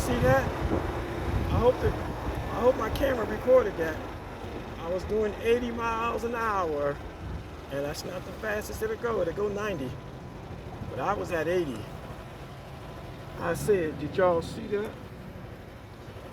see that? I hope my camera recorded that. I was doing 80 miles an hour, and that's not the fastest it'll go. It'll go 90, but I was at 80. I said, did y'all see that?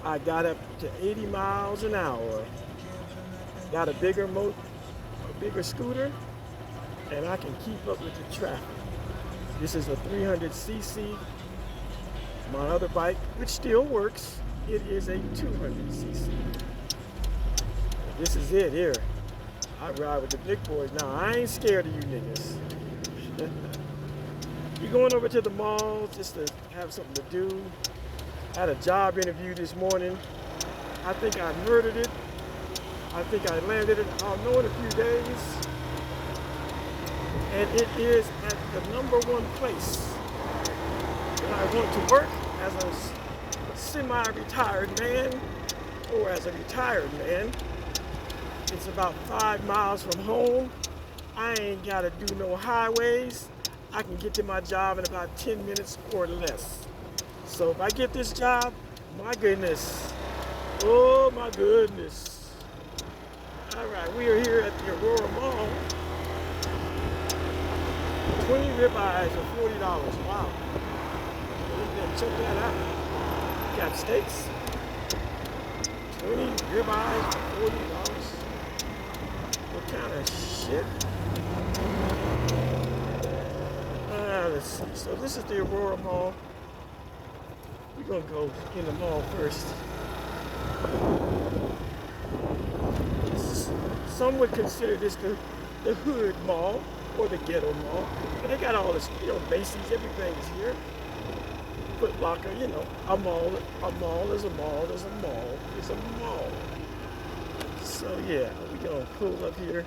I got up to 80 miles an hour. Got a bigger scooter, and I can keep up with the traffic. This is a 300cc. My other bike, which still works, it is a 200cc. This is it here. I ride with the big boys. Now, I ain't scared of you niggas. We're going over to the mall just to have something to do. I had a job interview this morning. I think I murdered it. I think I landed it. I'll know in a few days. And it is at the #1 place that I want to work as a semi-retired man or as a retired man. It's about 5 miles from home. I ain't gotta do no highways. I can get to my job in about 10 minutes or less. So if I get this job, my goodness, oh my goodness. All right, we are here at the Aurora Mall. 20 ribeyes for $40. Wow. Check that out. Got steaks. 20 ribeyes for $40. What kind of shit? Let's see. So this is the Aurora Mall. We're gonna go in the mall first. Some would consider this the hood mall or the ghetto mall. But they got all this, Macy's, everything is here. Foot Locker, a mall is a mall is a mall is a mall. So yeah, we're gonna pull up here.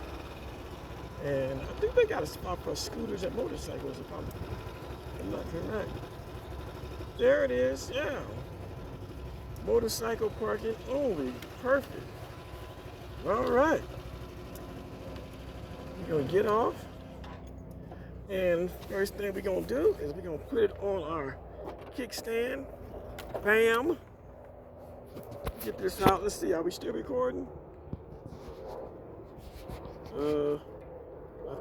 And I think they got a spot for scooters and motorcycles if I'm not correct. There it is, yeah. Motorcycle parking only. Perfect. All right. We're gonna get off. And first thing we're gonna do is we're gonna put it on our kickstand. Bam. Get this out. Let's see, are we still recording? I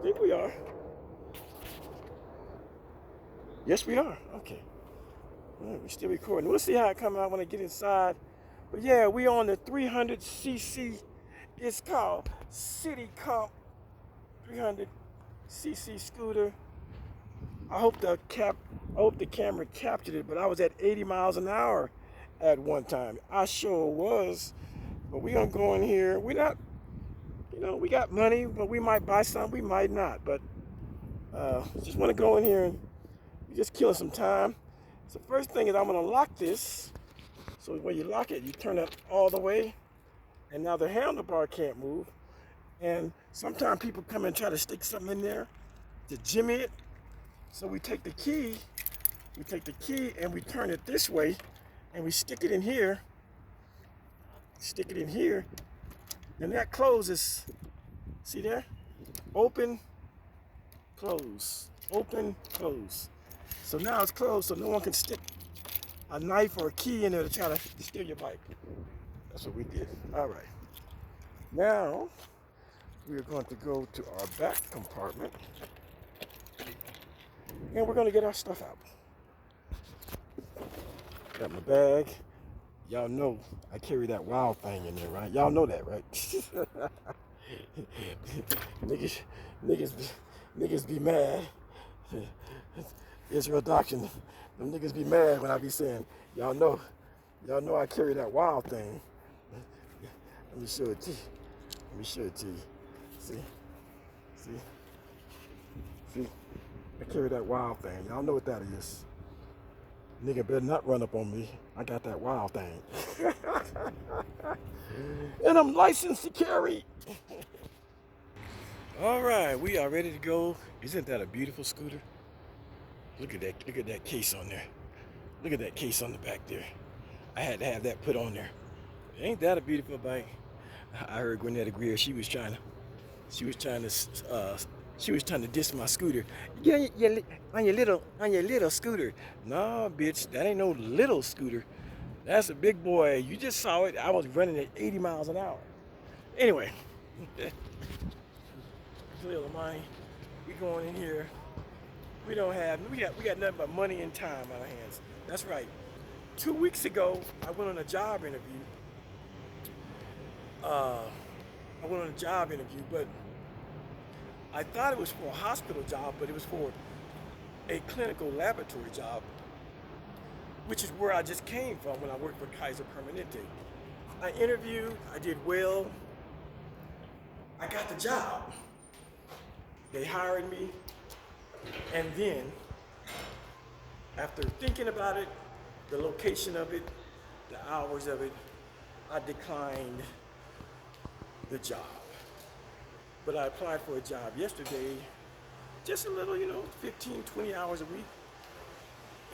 think we are. Yes, we are. Okay. All right, we're still recording. We'll see how it comes out when I get inside. But yeah, we on the 300cc. It's called City Comp 300cc scooter. I hope the camera captured it, but I was at 80 miles an hour at one time. I sure was. But we're gonna go in here. We're not, we got money, but we might buy some, we might not. But just want to go in here and we're just killing some time. So first thing is I'm gonna lock this. So when you lock it, you turn it all the way, and now the handlebar can't move. And sometimes people come and try to stick something in there to jimmy it. So we take the key and we turn it this way, and we stick it in here. And that closes. See there? Open, close, open, close. So now it's closed, so no one can stick a knife or a key in there to try to steal your bike. That's what we did. All right. Now, we are going to go to our back compartment, and we're going to get our stuff out. Got my bag. Y'all know I carry that wild thing in there, right? Y'all know that, right? niggas be mad. Israel doctrine. Them niggas be mad when I be saying, y'all know I carry that wild thing. Let me show it to you. See? I carry that wild thing. Y'all know what that is. Nigga better not run up on me. I got that wild thing. And I'm licensed to carry. All right, we are ready to go. Isn't that a beautiful scooter? Look at that case on there. Look at that case on the back there. I had to have that put on there. Ain't that a beautiful bike? I heard Gwinnett Greer, she was trying to diss my scooter. Yeah, on your little scooter. Nah, bitch, that ain't no little scooter. That's a big boy. You just saw it. I was running at 80 miles an hour. Anyway, little money. We going in here. We got nothing but money and time on our hands. That's right. 2 weeks ago, I went on a job interview. But I thought it was for a hospital job, but it was for a clinical laboratory job, which is where I just came from when I worked for Kaiser Permanente. I interviewed, I did well, I got the job. They hired me, and then, after thinking about it, the location of it, the hours of it, I declined the job. But I applied for a job yesterday, just a little, 15, 20 hours a week.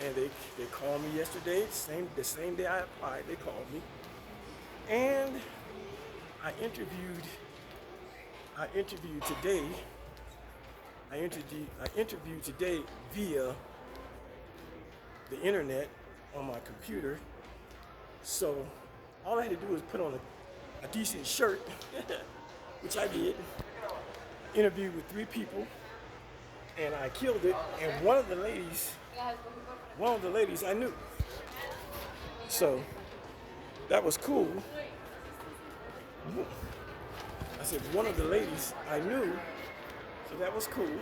And they called me yesterday, the same day I applied, they called me. And I interviewed today. I interviewed today via the internet on my computer. So all I had to do was put on a decent shirt, which I did. Interviewed with 3 people, and I killed it. And one of the ladies I knew. So that was cool. I said one of the ladies I knew, so that was cool.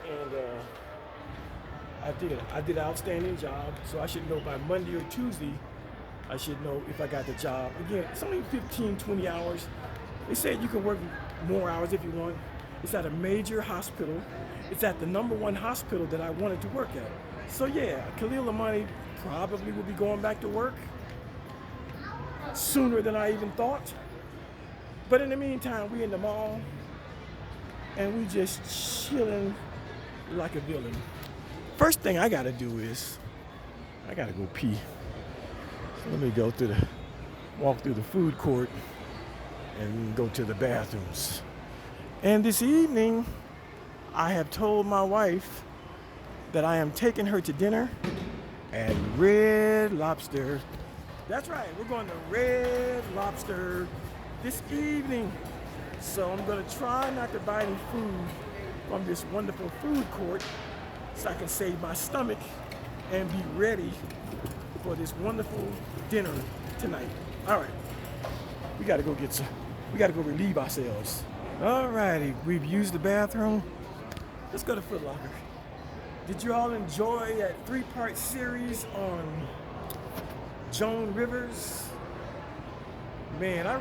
And I did an outstanding job. So I should know by Monday or Tuesday, I should know if I got the job. Again, it's only 15, 20 hours. They said you can work more hours if you want. It's at a major hospital. It's at the #1 hospital that I wanted to work at. So yeah, Khalil Amani probably will be going back to work sooner than I even thought. But in the meantime, we in the mall and we just chilling like a villain. First thing I gotta do is I gotta go pee. So let me walk through the food court and go to the bathrooms. And this evening, I have told my wife that I am taking her to dinner at Red Lobster. That's right, we're going to Red Lobster this evening. So I'm gonna try not to buy any food from this wonderful food court so I can save my stomach and be ready for this wonderful dinner tonight. All right, we gotta go relieve ourselves. All righty, we've used the bathroom. Let's go to Foot Locker. Did you all enjoy that 3-part series on Joan Rivers? Man, I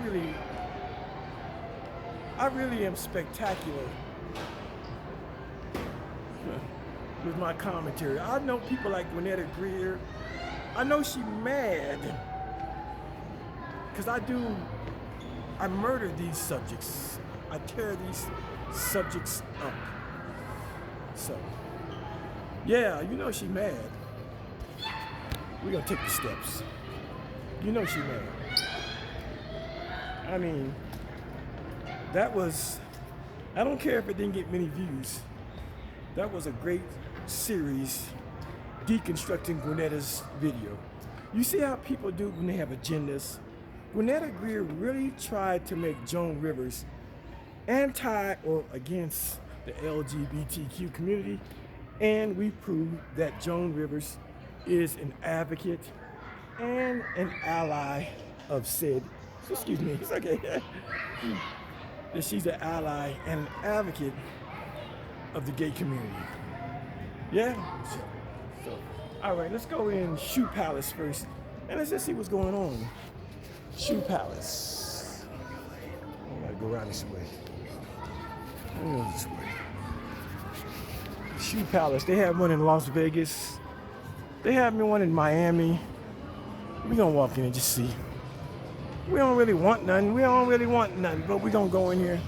really am spectacular with my commentary. I know people like Gwinnetta Greer. I know she's mad because I murder these subjects. I tear these subjects up. So, yeah, you know she mad. We're gonna take the steps. You know she mad. I mean, I don't care if it didn't get many views. That was a great series deconstructing Gwinnetta's video. You see how people do when they have agendas? Gwinnetta Greer really tried to make Joan Rivers anti or against the LGBTQ community, and we proved that Joan Rivers is an advocate and an ally of said, excuse me, it's okay, that she's an ally and an advocate of the gay community. Yeah? So, all right, let's go in Shoe Palace first, and let's just see what's going on. Shoe Palace. I gotta go around this way. Go this way. Shoe Palace. They have one in Las Vegas. They have one in Miami. We're gonna walk in and just see. We don't really want nothing. But we're gonna go in here.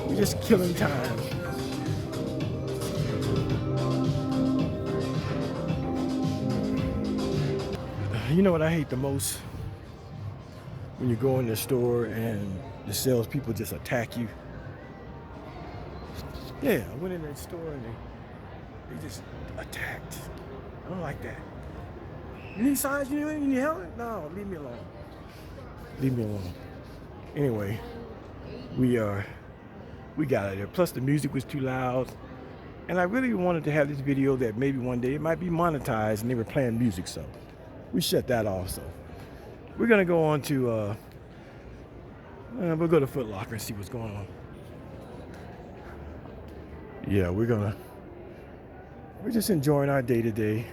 We're just killing time. You know what I hate the most? When you go in the store and the salespeople just attack you. Yeah, I went in the store and they just attacked. I don't like that. You need signs? You need help? No, leave me alone. Leave me alone. Anyway, we got out of there. Plus the music was too loud. And I really wanted to have this video that maybe one day it might be monetized and they were playing music, so we shut that off. So we're gonna go on to we'll go to Foot Locker and see what's going on. Yeah, we're just enjoying our day today.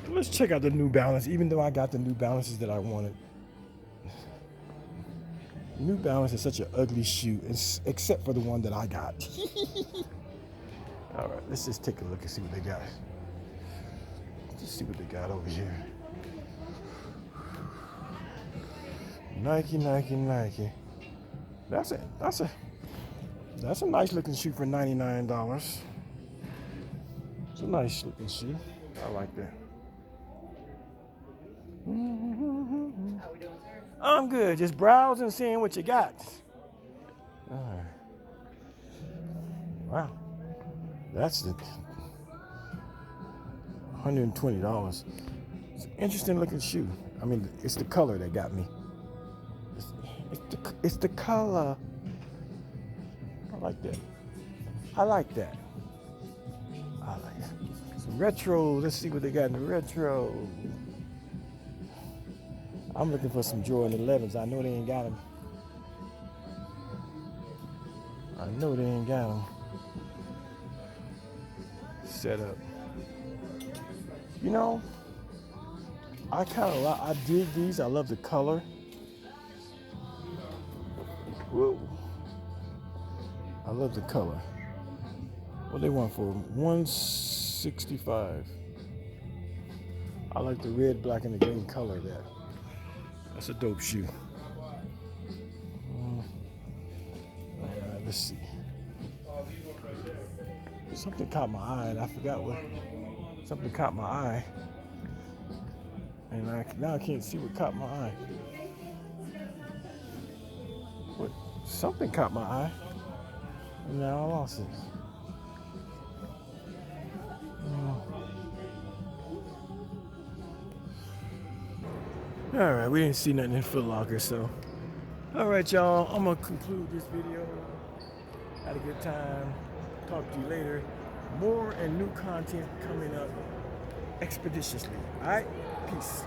Let's check out the New Balance, even though I got the New Balances that I wanted. New Balance is such an ugly shoe, except for the one that I got. All right, let's just take a look and see what they got. Let's see what they got over here. Nike. That's a nice looking shoe for $99. It's a nice looking shoe. I like that. How we doing, sir? I'm good. Just browsing, seeing what you got. All right. Wow. That's the $120. It's an interesting looking shoe. I mean, it's the color that got me. It's the color. I like that. I like that. Some retro. Let's see what they got in the retro. I'm looking for some Jordan 11s. I know they ain't got them. Set up. You know, I dig these. I love the color. Whoa. I love the color. What they want for $165. I like the red, black, and the green color there. That's a dope shoe. Let's see. Something caught my eye, and I forgot what. Something caught my eye, and now I can't see what caught my eye. What? Something caught my eye, and now I lost it. All right, we didn't see nothing in Foot Locker, so. All right, y'all, I'm gonna conclude this video. Had a good time. Talk to you later. More and new content coming up expeditiously. All right, peace.